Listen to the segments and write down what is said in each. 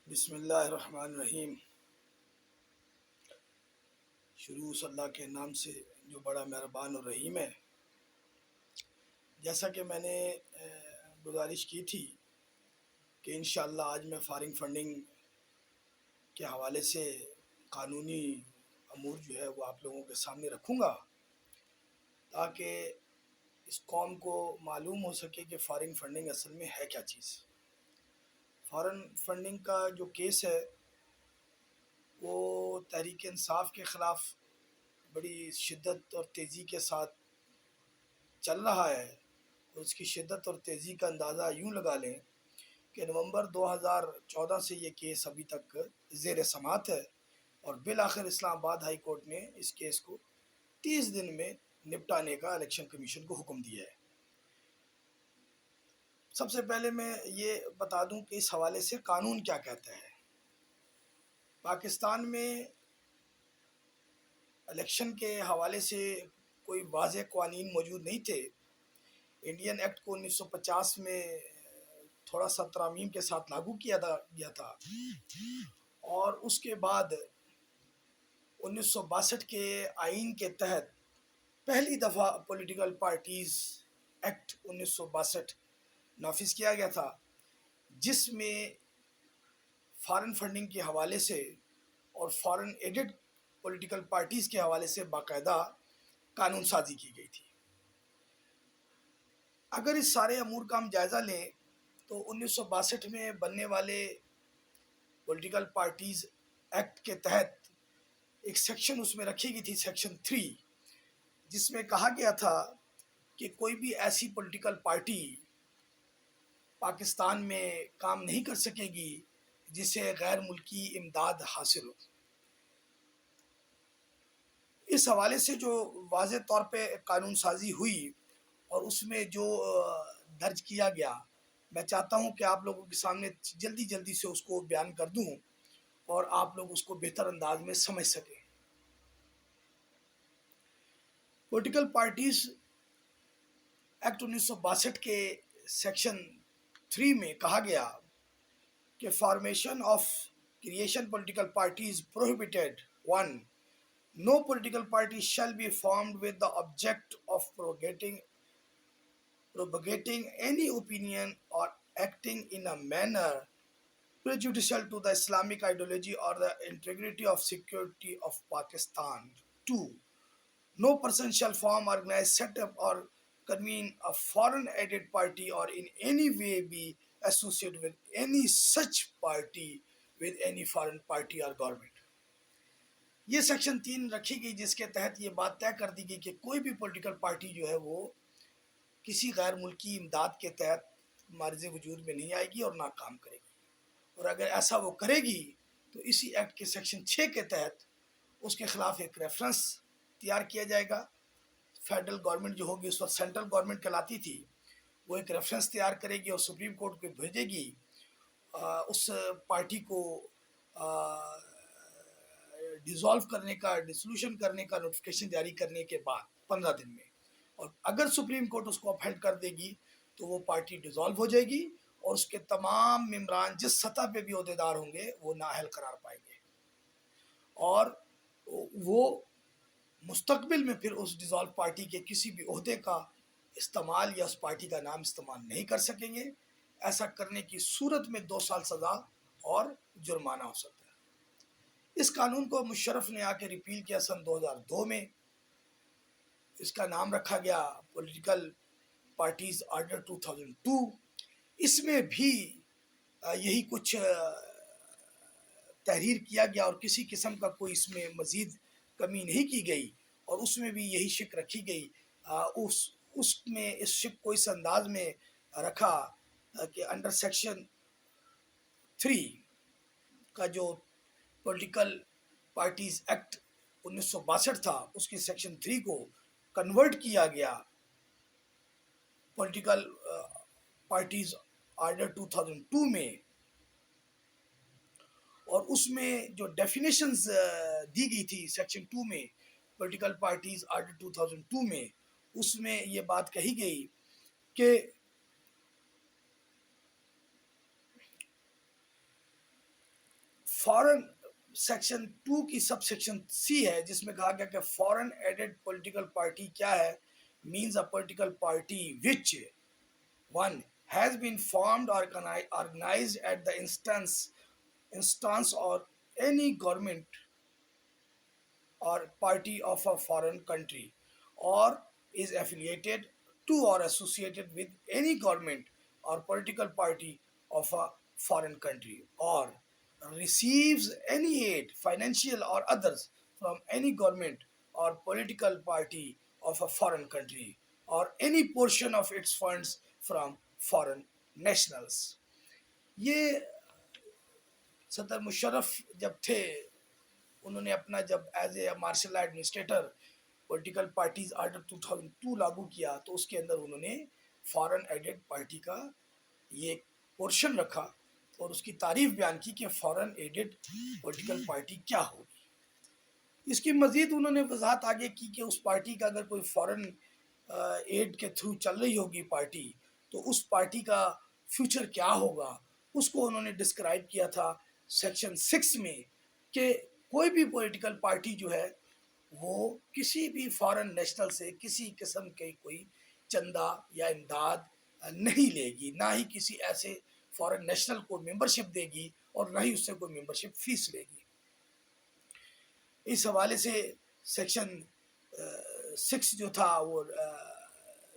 بسم اللہ الرحمن الرحیم۔ شروع صلی اللہ کے نام سے جو بڑا مہربان اور رحیم ہے۔ جیسا کہ میں نے گزارش کی تھی کہ انشاءاللہ آج میں فارغ فنڈنگ کے حوالے سے قانونی امور جو ہے وہ آپ لوگوں کے سامنے رکھوں گا، تاکہ اس قوم کو معلوم ہو سکے کہ فارغ فنڈنگ اصل میں ہے کیا چیز۔ فارغ فنڈنگ کا جو کیس ہے وہ تحریک انصاف کے خلاف بڑی شدت اور تیزی کے ساتھ چل رہا ہے، اور اس کی شدت اور تیزی کا اندازہ یوں لگا لیں کہ نومبر 2014 سے یہ کیس ابھی تک زیر سماعت ہے، اور بالآخر اسلام آباد ہائی کورٹ نے اس کیس کو 30 دن میں نپٹانے کا الیکشن کمیشن کو حکم دیا ہے۔ سب سے پہلے میں یہ بتا دوں کہ اس حوالے سے قانون کیا کہتا ہے۔ پاکستان میں الیکشن کے حوالے سے کوئی واضح قوانین موجود نہیں تھے۔ انڈین ایکٹ کو 1950 میں تھوڑا سا ترامیم کے ساتھ لاگو کیا گیا تھا، اور اس کے بعد 1962 کے آئین کے تحت پہلی دفعہ پولیٹیکل پارٹیز ایکٹ 1962 نافذ کیا گیا تھا، جس میں فارن فنڈنگ کے حوالے سے اور فارن ایڈڈ پولیٹیکل پارٹیز کے حوالے سے باقاعدہ قانون سازی کی گئی تھی۔ اگر اس سارے امور کا ہم جائزہ لیں تو 1962 میں بننے والے پولیٹیکل پارٹیز ایکٹ کے تحت ایک سیکشن اس میں رکھی گئی تھی، سیکشن 3، جس میں کہا گیا تھا کہ کوئی بھی ایسی پولیٹیکل پارٹی پاکستان میں کام نہیں کر سکے گی جسے غیر ملکی امداد حاصل ہو۔ اس حوالے سے جو واضح طور پہ قانون سازی ہوئی اور اس میں جو درج کیا گیا، میں چاہتا ہوں کہ آپ لوگوں کے سامنے جلدی سے اس کو بیان کر دوں اور آپ لوگ اس کو بہتر انداز میں سمجھ سکیں۔ پولیٹیکل پارٹیز ایکٹ 1962 کے سیکشن 3 میں کہا گیا کہ formation of creation political parties prohibited 1. No political party shall be formed with the object of propagating any opinion or acting in a manner prejudicial to the Islamic ideology or the integrity of security of Pakistan. 2. No person shall form, organize, set up or convene a foreign aided party or in any way be associated with any such party with any foreign party or government. یہ section 3 رکھی گئی، جس کے تحت یہ بات طے کر دی گئی کہ کوئی بھی پولیٹیکل پارٹی جو ہے وہ کسی غیر ملکی امداد کے تحت معرض وجود میں نہیں آئے گی اور نہ کام کرے گی، اور اگر ایسا وہ کرے گی تو اسی ایکٹ کے سیکشن 6 کے تحت اس کے خلاف ایک ریفرنس تیار کیا جائے گا۔ فیڈرل گورنمنٹ جو ہوگی، اس وقت سینٹرل گورنمنٹ کہلاتی تھی، وہ ایک ریفرنس تیار کرے گی اور سپریم کورٹ کو بھیجے گی۔ اس پارٹی کو ڈیزالو کرنے کا، ڈسولوشن کرنے کا نوٹیفیکیشن جاری کرنے کے بعد 15 دن میں، اور اگر سپریم کورٹ اس کو اپہیلڈ کر دے گی تو وہ پارٹی ڈیزالو ہو جائے گی، اور اس کے تمام ممبران جس سطح پہ بھی عہدیدار ہوں گے وہ نااہل قرار پائیں گے، اور وہ مستقبل میں پھر اس ڈیزالو پارٹی کے کسی بھی عہدے کا استعمال یا اس پارٹی کا نام استعمال نہیں کر سکیں گے۔ ایسا کرنے کی صورت میں 2 سال سزا اور جرمانہ ہو سکتا ہے۔ اس قانون کو مشرف نے آ کے ریپیل کیا سن 2002 میں۔ اس کا نام رکھا گیا پولیٹیکل پارٹیز آرڈر 2002۔ اس میں بھی یہی کچھ تحریر کیا گیا اور کسی قسم کا کوئی اس میں مزید کمی نہیں کی گئی، اور اس میں بھی یہی شک رکھی گئی۔ اس میں اس شک کو اس انداز میں رکھا کہ انڈر سیکشن 3 کا جو پولیٹیکل پارٹیز ایکٹ 1962 تھا، اس کی سیکشن 3 کو کنورٹ کیا گیا پولیٹیکل پارٹیز آرڈر 2002 میں، اور اس میں جو ڈیفینیشنز دی گئی تھی سیکشن 2 میں پولیٹیکل پارٹیز آرڈر 2002 میں، اس میں یہ بات کہی گئی کہ فورن سیکشن 2 کی سب سیکشن سی ہے جس میں کہا گیا کہ فورن ایڈڈ پولیٹیکل پارٹی کیا ہے؟ Means a political party which 1 has been formed or organized at the instance or any government or party of a foreign country, or is affiliated to or associated with any government or political party of a foreign country, or receives any aid, financial or others, from any government or political party of a foreign country, or any portion of its funds from foreign nationals. یہ صدر مشرف جب تھے انہوں نے اپنا جب as a martial law administrator political parties order 2002 لاگو کیا تو اس کے اندر انہوں نے فارن ایڈڈ پارٹی کا یہ پورشن رکھا اور اس کی تعریف بیان کی کہ فارن ایڈڈ پولیٹیکل پارٹی کیا ہوگی. اس کی مزید انہوں نے وضاحت آگے کی کہ اس پارٹی کا اگر کوئی فارن ایڈ کے تھرو چل رہی ہوگی پارٹی تو اس پارٹی کا فیوچر کیا ہوگا. اس کو انہوں نے ڈسکرائب کیا تھا سیکشن 6 میں کہ کوئی بھی پولیٹیکل پارٹی جو ہے وہ کسی بھی فارن نیشنل سے کسی قسم کے کوئی چندہ یا امداد نہیں لے گی، نہ ہی کسی ایسے فارن نیشنل کو ممبرشپ دے گی اور نہ ہی اس سے کوئی ممبرشپ فیس لے گی. اس حوالے سے سیکشن 6 جو تھا وہ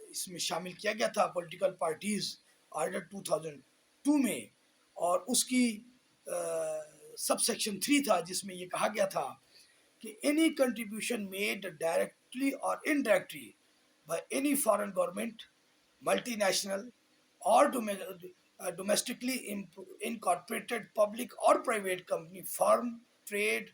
اس میں شامل کیا گیا تھا پولیٹیکل پارٹیز آرڈر 2002 میں، اور اس کی سب سیکشن 3 تھا جس میں یہ کہا گیا تھا کہ any contribution made directly or indirectly by any foreign government, multinational or domestically incorporated public or private company, firm, trade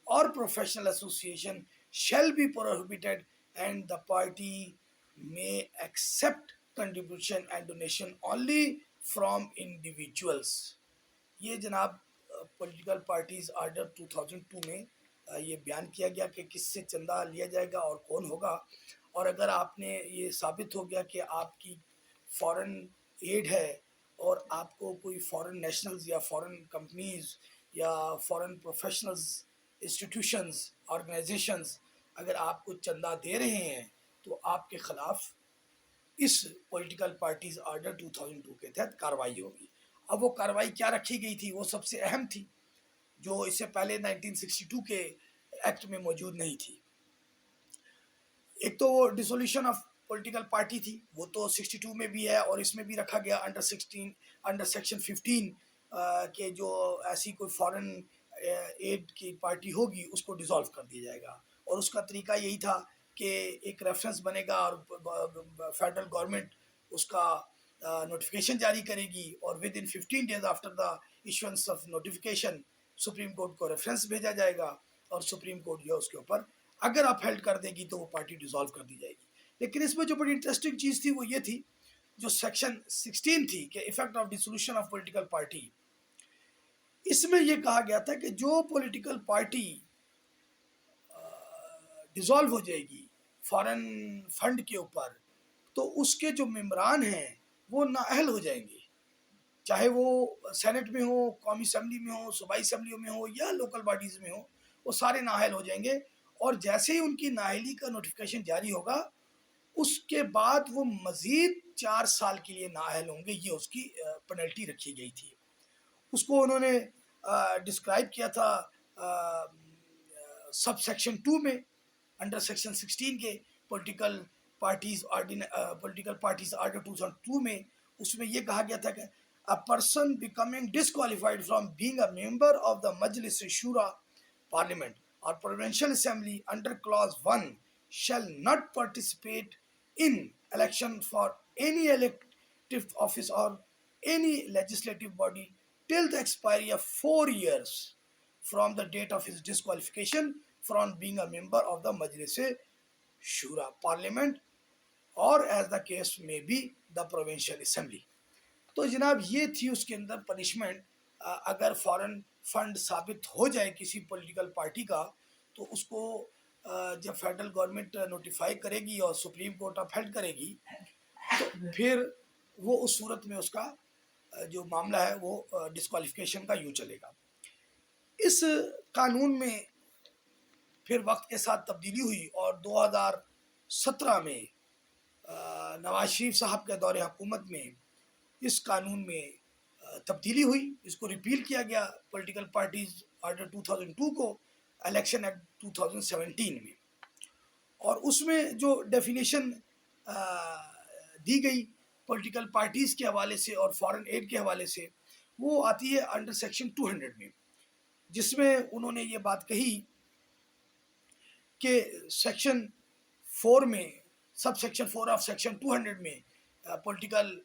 or professional association shall be prohibited, and the party may accept contribution and donation only from individuals. یہ جناب political parties order 2002 میں یہ بیان کیا گیا کہ کس سے چندہ لیا جائے گا اور کون ہوگا. اور اگر آپ نے یہ ثابت ہو گیا کہ آپ کی فارن ایڈ ہے اور آپ کو کوئی فارن نیشنلز یا فارن کمپنیز یا فارن پروفیشنلز انسٹیٹیوشنز آرگنائزیشنز اگر آپ کو چندہ دے رہے ہیں تو آپ کے خلاف اس پولیٹیکل پارٹیز آرڈر 2002 کے تحت کارروائی ہوگی. اب وہ کارروائی کیا رکھی گئی تھی وہ سب سے اہم تھی جو اس سے پہلے 1962 کے ایکٹ میں موجود نہیں تھی. ایک تو وہ ڈیسولیوشن آف پولیٹیکل پارٹی تھی، وہ تو 62 میں بھی ہے اور اس میں بھی رکھا گیا انڈر سیکشن 15 کہ جو ایسی کوئی فارن ایڈ کی پارٹی ہوگی اس کو ڈیزالو کر دیا جائے گا. اور اس کا طریقہ یہی تھا کہ ایک ریفرنس بنے گا اور فیڈرل گورنمنٹ اس کا نوٹیفیکیشن جاری کرے گی اور with in 15 days after the issuance of notification supreme court کو ریفرنس بھیجا جائے گا اور سپریم کورٹ جو ہے اس کے اوپر اگر اپ ہیلڈ کر دے گی تو وہ پارٹی ڈیزالو کر دی جائے گی. لیکن اس میں جو بڑی انٹرسٹنگ چیز تھی وہ یہ تھی جو سیکشن 16 تھی کہ effect of dissolution of political party. اس میں یہ کہا گیا تھا کہ جو پولیٹیکل پارٹی ڈیزالو ہو جائے گی فارن فنڈ کے اوپر تو اس کے جو ممبران ہیں وہ نااہل ہو جائیں گے، چاہے وہ سینٹ میں ہو، قومی اسمبلی میں ہو، صوبائی اسمبلیوں میں ہو یا لوکل باڈیز میں ہو، وہ سارے نااہل ہو جائیں گے. اور جیسے ہی ان کی نااہلی کا نوٹیفیکیشن جاری ہوگا اس کے بعد وہ مزید 4 سال کے لیے نااہل ہوں گے. یہ اس کی پینلٹی رکھی گئی تھی. اس کو انہوں نے ڈسکرائب کیا تھا سب سیکشن 2 میں انڈر سیکشن 16 کے پولیٹیکل پارٹیز آرڈر 2002 میں. اس میں یہ کہا گیا تھا کہ a person becoming disqualified from being a member of the Majlis Shura Parliament or Provincial Assembly under Clause 1 shall not participate in election for any elective office or any legislative body till the expiry of 4 years from the date of his disqualification from being a member of the Majlis Shura Parliament or as the case may be the Provincial Assembly. تو جناب یہ تھی اس کے اندر punishment. اگر foreign fund ثابت ہو جائے کسی political party کا تو اس کو جب فیڈرل گورنمنٹ نوٹیفائی کرے گی اور سپریم کورٹ اپ ہیلڈ کرے گی تو پھر وہ اس صورت میں اس کا جو معاملہ ہے وہ ڈسکوالیفیکیشن کا یوں چلے گا. اس قانون میں پھر وقت کے ساتھ تبدیلی ہوئی اور 2017 میں نواز شریف صاحب کے دور حکومت میں اس قانون میں تبدیلی ہوئی، اس کو ریپیل کیا گیا پولیٹیکل پارٹیز آرڈر 2002 کو الیکشن ایکٹ 2017 میں، اور اس میں جو ڈیفینیشن دی گئی پولیٹیکل پارٹیز کے حوالے سے اور فارن ایڈ کے حوالے سے، وہ آتی ہے انڈر سیکشن 200 میں، جس میں انہوں نے یہ بات کہی کہ سیکشن 4 میں سب سیکشن 4 آف سیکشن 200 میں پولیٹیکل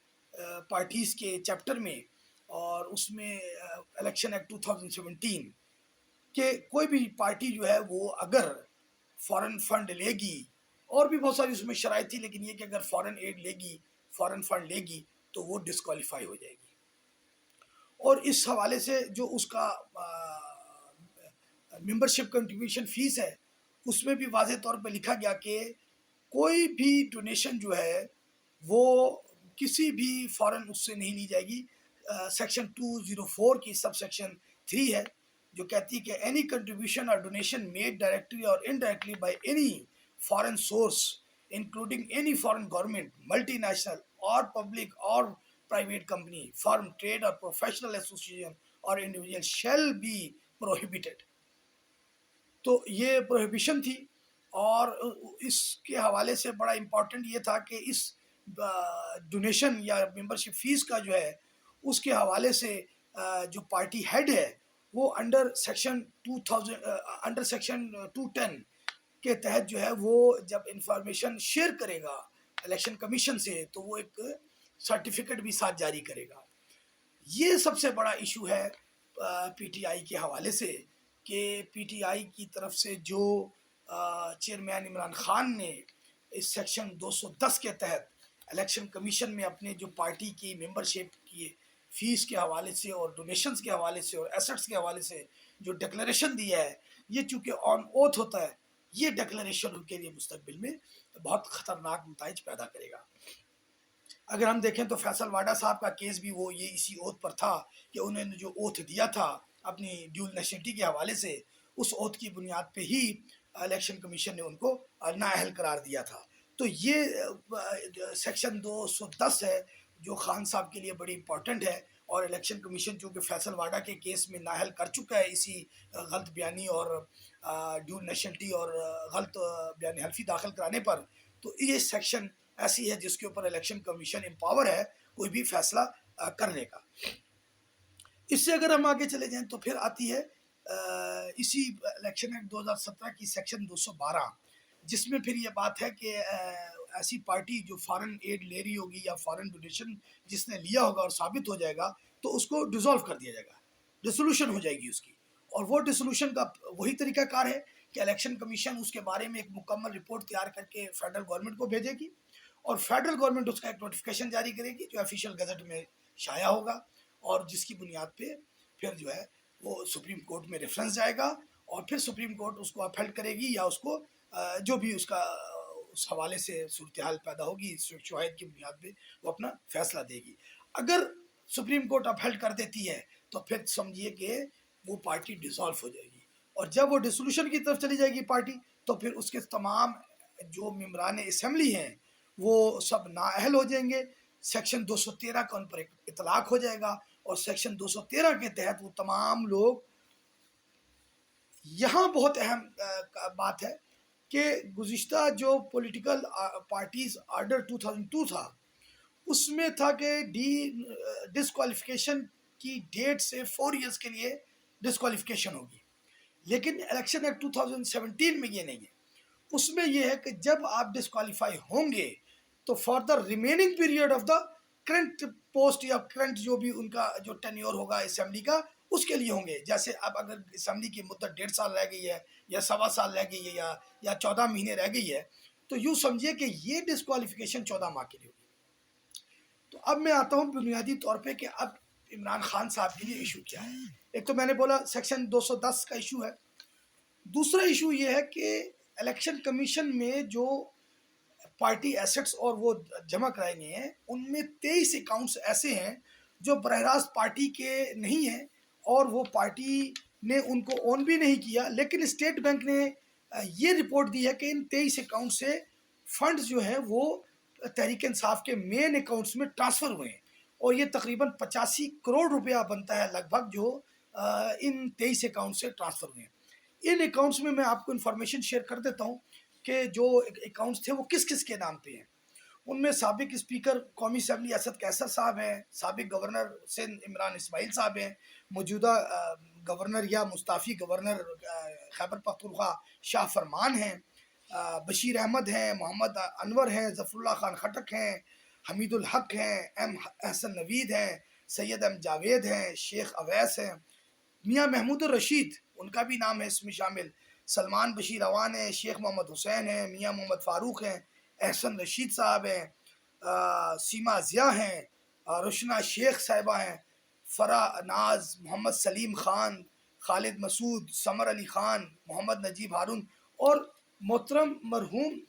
پارٹیز کے چیپٹر میں، اور اس میں الیکشن ایکٹ 2017 کہ کوئی بھی پارٹی جو ہے وہ اگر فارن فنڈ لے گی، اور بھی بہت ساری اس میں شرائط تھی، لیکن یہ کہ اگر فارن ایڈ لے گی، فارن فنڈ لے گی تو وہ ڈسکوالیفائی ہو جائے گی. اور اس حوالے سے جو اس کا ممبرشپ کنٹریبیوشن فیس ہے، اس میں بھی واضح طور پہ لکھا گیا کہ کوئی بھی ڈونیشن جو ہے وہ کسی بھی فارن اس سے نہیں لی جائے گی. سیکشن 204 کی سب سیکشن 3 ہے جو کہتی ہے کہ اینی کنٹریبیوشن اور ڈونیشن میڈ ڈائریکٹلی اور indirectly by any foreign source including any foreign government, multi national اور پبلک اور private company, firm, trade or professional association or individual shall be prohibited. تو یہ پروہیبیشن تھی، اور اس کے حوالے سے بڑا امپورٹنٹ یہ تھا کہ اس ڈونیشن یا ممبرشپ فیس کا جو ہے اس کے حوالے سے جو پارٹی ہیڈ ہے وہ انڈر سیکشن 210 کے تحت جو ہے وہ جب انفارمیشن شیئر کرے گا الیکشن کمیشن سے تو وہ ایک سرٹیفکیٹ بھی ساتھ جاری کرے گا. یہ سب سے بڑا ایشو ہے پی ٹی آئی کے حوالے سے کہ پی ٹی آئی کی طرف سے جو چیئرمین عمران خان نے اس سیکشن 210 کے تحت الیکشن کمیشن میں اپنے جو پارٹی کی ممبرشپ کی فیس کے حوالے سے اور ڈونیشنز کے حوالے سے اور ایسٹس کے حوالے سے جو ڈکلیریشن دیا ہے، یہ چونکہ آن اوتھ ہوتا ہے، یہ ڈکلیریشن ان کے لیے مستقبل میں بہت خطرناک نتائج پیدا کرے گا. اگر ہم دیکھیں تو فیصل واڈا صاحب کا کیس بھی وہ یہ اسی اوتھ پر تھا کہ انہوں نے جو اوتھ دیا تھا اپنی ڈیول نیشنلٹی کے حوالے سے، اس اوتھ کی بنیاد پہ ہی الیکشن کمیشن نے ان کو نااہل قرار دیا تھا. تو یہ سیکشن 210 ہے جو خان صاحب کے لیے بڑی امپورٹنٹ ہے، اور الیکشن کمیشن چونکہ فیصل واڈا کے کیس میں نااہل کر چکا ہے اسی غلط بیانی اور ڈیول نیشنلٹی اور غلط بیان حلفی داخل کرانے پر، تو یہ سیکشن ایسی ہے جس کے اوپر الیکشن کمیشن امپاور ہے کوئی بھی فیصلہ کرنے کا. اس سے اگر ہم آگے چلے جائیں تو پھر آتی ہے اسی الیکشن ایکٹ 2017 کی سیکشن 212، جس میں پھر یہ بات ہے کہ ایسی پارٹی جو فارن ایڈ لے رہی ہوگی یا فارن ڈونیشن جس نے لیا ہوگا اور ثابت ہو جائے گا تو اس کو ڈیزالو کر دیا جائے گا، ڈیسولوشن ہو جائے گی اس کی. اور وہ ڈیسولوشن کا وہی طریقہ کار ہے کہ الیکشن کمیشن اس کے بارے میں ایک مکمل رپورٹ تیار کر کے فیڈرل گورنمنٹ کو بھیجے گی، اور فیڈرل گورنمنٹ اس کا ایک نوٹیفیکیشن جاری کرے گی جو آفیشیل گزٹ میں شائع ہوگا، اور جس کی بنیاد پہ پھر جو ہے وہ سپریم کورٹ میں ریفرنس جائے گا، اور پھر سپریم کورٹ اس کو اپہیلڈ کرے گی یا اس کو جو بھی اس کا اس حوالے سے صورتحال پیدا ہوگی شواہد کی بنیاد پہ وہ اپنا فیصلہ دے گی. اگر سپریم کورٹ اپہیلڈ کر دیتی ہے تو پھر سمجھیے کہ وہ پارٹی ڈیزالو ہو جائے گی، اور جب وہ ڈیسولوشن کی طرف چلی جائے گی پارٹی تو پھر اس کے تمام جو ممبران اسمبلی ہیں وہ سب نااہل ہو جائیں گے. سیکشن 213 کا ان پر اطلاق ہو جائے گا، اور سیکشن 213 کے تحت وہ تمام لوگ، یہاں بہت اہم بات ہے کہ گزشتہ جو پولیٹیکل پارٹیز آرڈر 2002 تھا اس میں تھا کہ ڈسکوالیفیکیشن کی ڈیٹ سے 4 ایئرس کے لیے ڈسکوالیفیکیشن ہوگی، لیکن الیکشن ایکٹ 2017 میں یہ نہیں ہے. اس میں یہ ہے کہ جب آپ ڈسکوالیفائی ہوں گے تو for the remaining period of the current post یا کرنٹ جو بھی ان کا جو ٹینیور ہوگا اسمبلی کا اس کے لیے ہوں گے. جیسے اب اگر اسمبلی کی مدت 1.5 سال رہ گئی ہے یا 1.25 سال رہ گئی ہے یا 14 مہینے رہ گئی ہے تو یوں سمجھیے کہ یہ ڈسکوالیفیکیشن 14 ماہ کے لیے ہوگی. تو اب میں آتا ہوں بنیادی طور پہ کہ اب عمران خان صاحب کے لیے ایشو کیا ہے. ایک تو میں نے بولا سیکشن 210 کا ایشو ہے. دوسرا ایشو یہ ہے کہ الیکشن کمیشن میں جو پارٹی ایسٹس اور وہ جمع کرائے گئے ہیں ان میں 23 اکاؤنٹس ایسے ہیں جو براہ راست پارٹی کے نہیں ہیں، اور وہ پارٹی نے ان کو اون بھی نہیں کیا، لیکن اسٹیٹ بینک نے یہ رپورٹ دی ہے کہ ان 23 اکاؤنٹ سے فنڈز جو ہیں وہ تحریک انصاف کے مین اکاؤنٹس میں ٹرانسفر ہوئے ہیں، اور یہ تقریباً 85 کروڑ روپیہ بنتا ہے لگ بھگ، جو ان 23 اکاؤنٹ سے ٹرانسفر ہوئے ہیں۔ ان اکاؤنٹس میں آپ کو انفارمیشن شیئر کر دیتا ہوں کہ جو اکاؤنٹس تھے وہ کس کس کے نام پہ ہیں۔ ان میں سابق اسپیکر قومی اسمبلی اسد قیصر صاحب ہیں، سابق گورنر سندھ عمران اسماعیل صاحب ہیں، موجودہ گورنر یا مستعفی گورنر خیبر پختونخوا شاہ فرمان ہیں، بشیر احمد ہیں، محمد انور ہیں، ظفر اللہ خان خٹک ہیں، حمید الحق ہیں، ایم احسن نوید ہیں، سید ایم جاوید ہیں، شیخ اویس ہیں، میاں محمود الرشید ان کا بھی نام ہے اس میں شامل، سلمان بشیر اوان ہیں، شیخ محمد حسین ہیں، میاں محمد فاروق ہیں، احسن رشید صاحب ہیں، سیما ضیاء ہیں، روشنا شیخ صاحبہ ہیں، فرح ناز، محمد سلیم خان، خالد مسعود، سمر علی خان، محمد نجیب ہارون، اور محترم مرحوم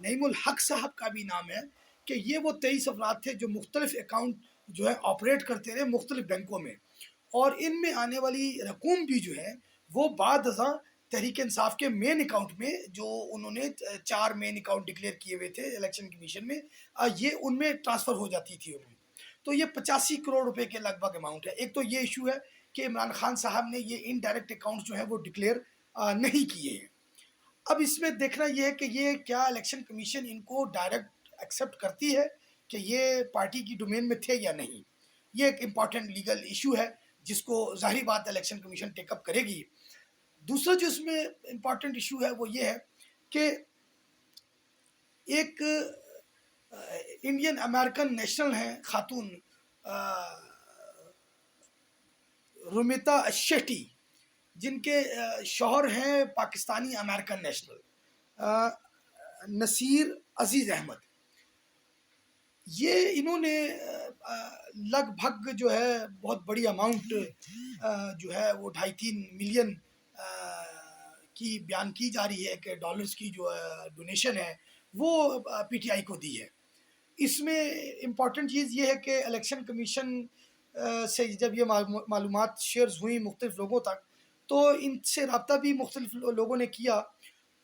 نعیم الحق صاحب کا بھی نام ہے کہ یہ وہ 23 افراد تھے جو مختلف اکاؤنٹ جو ہے آپریٹ کرتے رہے مختلف بینکوں میں، اور ان میں آنے والی رقوم بھی جو ہے وہ بعد ازاں تحریک انصاف کے مین اکاؤنٹ میں، جو انہوں نے 4 مین اکاؤنٹ ڈکلیئر کیے ہوئے تھے الیکشن کمیشن میں، یہ ان میں ٹرانسفر ہو جاتی تھی انہیں۔ تو یہ 85 کروڑ روپے کے لگ بھگ اماؤنٹ ہے۔ ایک تو یہ ایشو ہے کہ عمران خان صاحب نے یہ انڈائریکٹ اکاؤنٹ جو ہیں وہ ڈکلیئر نہیں کیے ہیں۔ اب اس میں دیکھنا یہ ہے کہ یہ کیا الیکشن کمیشن ان کو ڈائریکٹ ایکسیپٹ کرتی ہے کہ یہ پارٹی کی ڈومین میں تھے یا نہیں۔ یہ ایک امپورٹنٹ لیگل ایشو ہے جس کو ظاہری بات الیکشن کمیشن ٹیک اپ کرے گی۔ دوسرا جو اس میں امپورٹنٹ ایشو ہے وہ یہ ہے کہ ایک انڈین امریکن نیشنل ہیں خاتون رومیتا شیٹی، جن کے شوہر ہیں پاکستانی امریکن نیشنل نصیر عزیز احمد۔ یہ انہوں نے لگ بھگ جو ہے بہت بڑی اماؤنٹ جو ہے وہ 2.5-3 ملین کی بیان کی جا رہی ہے کہ ڈالرز کی جو ڈونیشن ہے وہ پی ٹی آئی کو دی ہے۔ اس میں امپورٹنٹ چیز یہ ہے کہ الیکشن کمیشن سے جب یہ معلومات شیئرز ہوئیں مختلف لوگوں تک، تو ان سے رابطہ بھی مختلف لوگوں نے کیا۔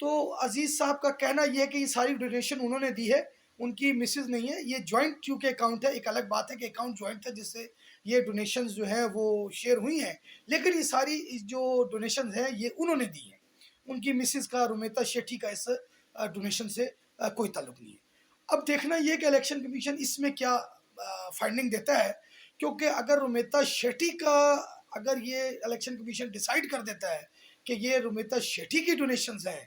تو عزیز صاحب کا کہنا یہ ہے کہ یہ ساری ڈونیشن انہوں نے دی ہے، ان کی مسز نہیں ہے، یہ جوائنٹ کیونکہ اکاؤنٹ ہے۔ ایک الگ بات ہے کہ اکاؤنٹ جوائنٹ تھا جس سے یہ ڈونیشنز جو ہیں وہ شیئر ہوئی ہیں، لیکن یہ ساری جو ڈونیشنز ہیں یہ انہوں نے دی ہیں، ان کی مسز کا رومیتا شیٹھی کا اس ڈونیشن سے کوئی تعلق نہیں ہے۔ اب دیکھنا یہ کہ الیکشن کمیشن اس میں کیا فائنڈنگ دیتا ہے، کیونکہ اگر رومیتا شیٹھی کا اگر یہ الیکشن کمیشن ڈیسائیڈ کر دیتا ہے کہ یہ رومیتا شیٹھی کی ڈونیشنز ہیں،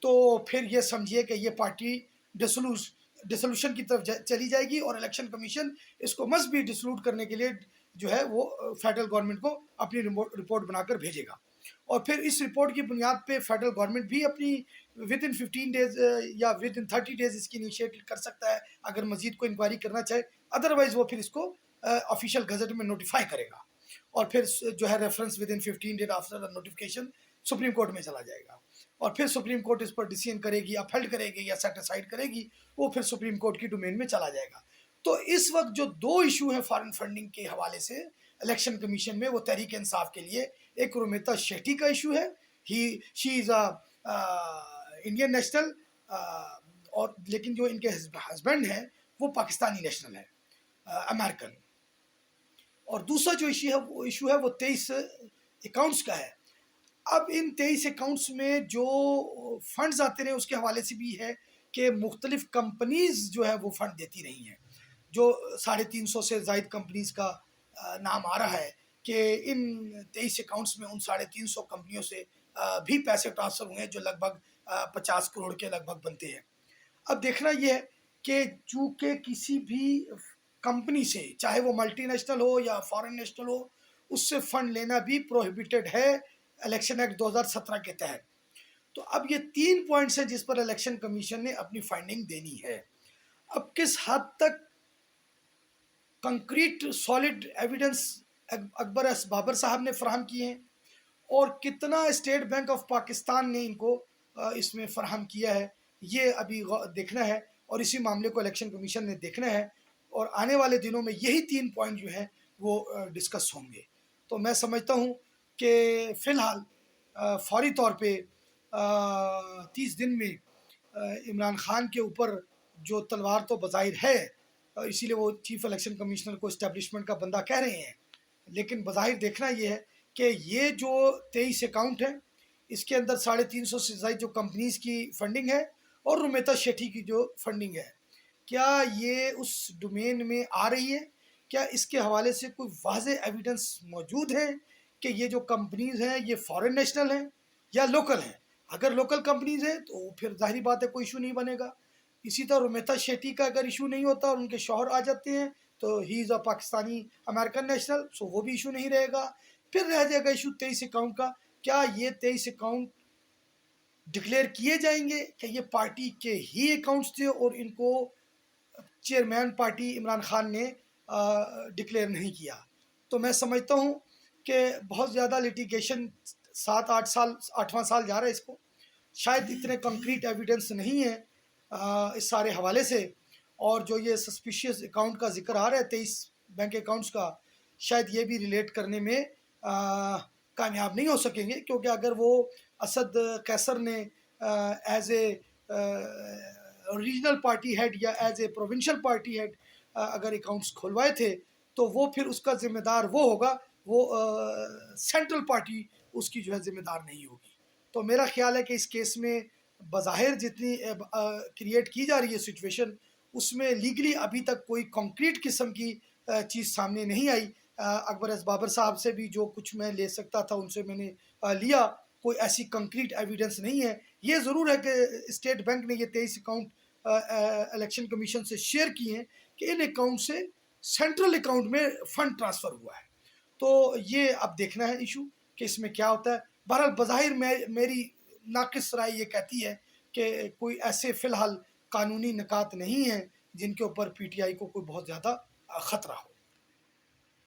تو پھر یہ سمجھیے کہ یہ پارٹی ڈسولوشن کی طرف چلی جائے گی، اور الیکشن کمیشن اس کو مست بھی ڈسولوٹ کرنے کے لیے جو ہے وہ فیڈرل گورنمنٹ کو اپنی رپورٹ بنا کر بھیجے گا، اور پھر اس رپورٹ کی بنیاد پہ فیڈرل گورنمنٹ بھی اپنی ودن 15 ڈیز یا ودن 30 ڈیز اس کی انیشیٹ کر سکتا ہے اگر مزید کو انکوائری کرنا چاہے، ادروائز وہ پھر اس کو آفیشیل گزٹ میں نوٹیفائی کرے گا، اور پھر جو ہے reference within 15 days after notification supreme court میں چلا جائے گا، اور پھر سپریم کورٹ اس پر ڈیسیژن کرے گی، اپہیلڈ کرے گی یا سیٹ اسائڈ کرے گی، وہ پھر سپریم کورٹ کی ڈومین میں چلا جائے گا۔ تو اس وقت جو 2 ایشو ہیں فارن فنڈنگ کے حوالے سے الیکشن کمیشن میں، وہ تحریک انصاف کے لیے ایک رومیتا شیٹھی کا ایشو ہے، شی از انڈین نیشنل، اور لیکن جو ان کے ہسبینڈ ہیں وہ پاکستانی نیشنل ہیں، امریکن۔ اور دوسرا جو ایشو ہے وہ 23 اکاؤنٹس کا ہے۔ اب ان 23 اکاؤنٹس میں جو فنڈز آتے رہے اس کے حوالے سے بھی ہے کہ مختلف کمپنیز جو ہے وہ فنڈ دیتی رہی ہیں، جو 350 سے زائد کمپنیز کا نام آ رہا ہے کہ ان 23 اکاؤنٹس میں ان 350 کمپنیوں سے بھی پیسے ٹرانسفر ہوئے ہیں جو لگ بھگ 50 کروڑ کے لگ بھگ بنتے ہیں۔ اب دیکھنا یہ ہے کہ چونکہ کسی بھی کمپنی سے، چاہے وہ ملٹی نیشنل ہو یا فارن نیشنل ہو، اس سے فنڈ لینا بھی پروہیبیٹڈ ہے الیکشن ایکٹ 2017 کے تحت۔ تو اب یہ 3 پوائنٹس ہیں جس پر الیکشن کمیشن نے اپنی فائنڈنگ دینی ہے۔ اب کس حد تک کنکریٹ سالڈ ایویڈنس اکبر ایس بابر صاحب نے فراہم کیے ہیں، اور کتنا اسٹیٹ بینک آف پاکستان نے ان کو اس میں فراہم کیا ہے، یہ ابھی دیکھنا ہے، اور اسی معاملے کو الیکشن کمیشن نے دیکھنا ہے، اور آنے والے دنوں میں یہی 3 پوائنٹ جو ہیں وہ ڈسکس ہوں گے۔ تو میں سمجھتا ہوں کہ فی الحال فوری طور پہ 30 دن میں عمران خان کے اوپر جو تلوار تو بظاہر ہے، اسی لیے وہ چیف الیکشن کمشنر کو اسٹیبلشمنٹ کا بندہ کہہ رہے ہیں، لیکن بظاہر دیکھنا یہ ہے کہ یہ جو 23 اکاؤنٹ ہیں اس کے اندر 350 سے زائد جو کمپنیز کی فنڈنگ ہے اور رومیتا شیٹھی کی جو فنڈنگ ہے، کیا یہ اس ڈومین میں آ رہی ہے؟ کیا اس کے حوالے سے کوئی واضح ایویڈنس موجود ہے کہ یہ جو کمپنیز ہیں یہ فارن نیشنل ہیں یا لوکل ہیں؟ اگر لوکل کمپنیز ہیں تو پھر ظاہری بات ہے کوئی ایشو نہیں بنے گا. اسی طرح رومیتا شیٹھی کا اگر ایشو نہیں ہوتا اور ان کے شوہر آ جاتے ہیں تو ہی از اے پاکستانی امریکن نیشنل، سو وہ بھی ایشو نہیں رہے گا. پھر رہ جائے گا ایشو 23 اکاؤنٹ کا. کیا یہ 23 اکاؤنٹ ڈکلیئر کیے جائیں گے کہ یہ پارٹی کے ہی اکاؤنٹس تھے اور ان کو چیئرمین پارٹی عمران خان نے ڈکلیئر نہیں کیا؟ تو میں سمجھتا ہوں کہ بہت زیادہ لیٹیگیشن 8واں سال جا رہا ہے اس کو، شاید اتنے کنکریٹ ایویڈنس نہیں ہے اس سارے حوالے سے، اور جو یہ سسپیشیس اکاؤنٹ کا ذکر آ رہا ہے 23 بینک اکاؤنٹس کا، شاید یہ بھی ریلیٹ کرنے میں کامیاب نہیں ہو سکیں گے، کیونکہ اگر وہ اسد قیصر نے as a regional party head یا as a provincial party head اگر اکاؤنٹس کھلوائے تھے تو وہ پھر اس کا ذمہ دار وہ ہوگا، وہ سینٹرل پارٹی اس کی جو ہے ذمہ دار نہیں ہوگی. تو میرا خیال ہے کہ اس کیس میں بظاہر جتنی کریٹ کی جا رہی ہے سچویشن، اس میں لیگلی ابھی تک کوئی کنکریٹ قسم کی چیز سامنے نہیں آئی. اکبر ایس بابر صاحب سے بھی جو کچھ میں لے سکتا تھا ان سے میں نے لیا، کوئی ایسی کنکریٹ ایویڈنس نہیں ہے. یہ ضرور ہے کہ اسٹیٹ بینک نے یہ 23 اکاؤنٹ الیکشن کمیشن سے شیئر کیے ہیں کہ ان اکاؤنٹ سے سینٹرل اکاؤنٹ میں فنڈ ٹرانسفر ہوا ہے. تو یہ اب دیکھنا ہے ایشو کہ اس میں کیا ہوتا ہے. بہرحال بظاہر میری ناقص رائے یہ کہتی ہے کہ کوئی ایسے فی الحال قانونی نکات نہیں ہیں جن کے اوپر پی ٹی آئی کو کوئی بہت زیادہ خطرہ ہو.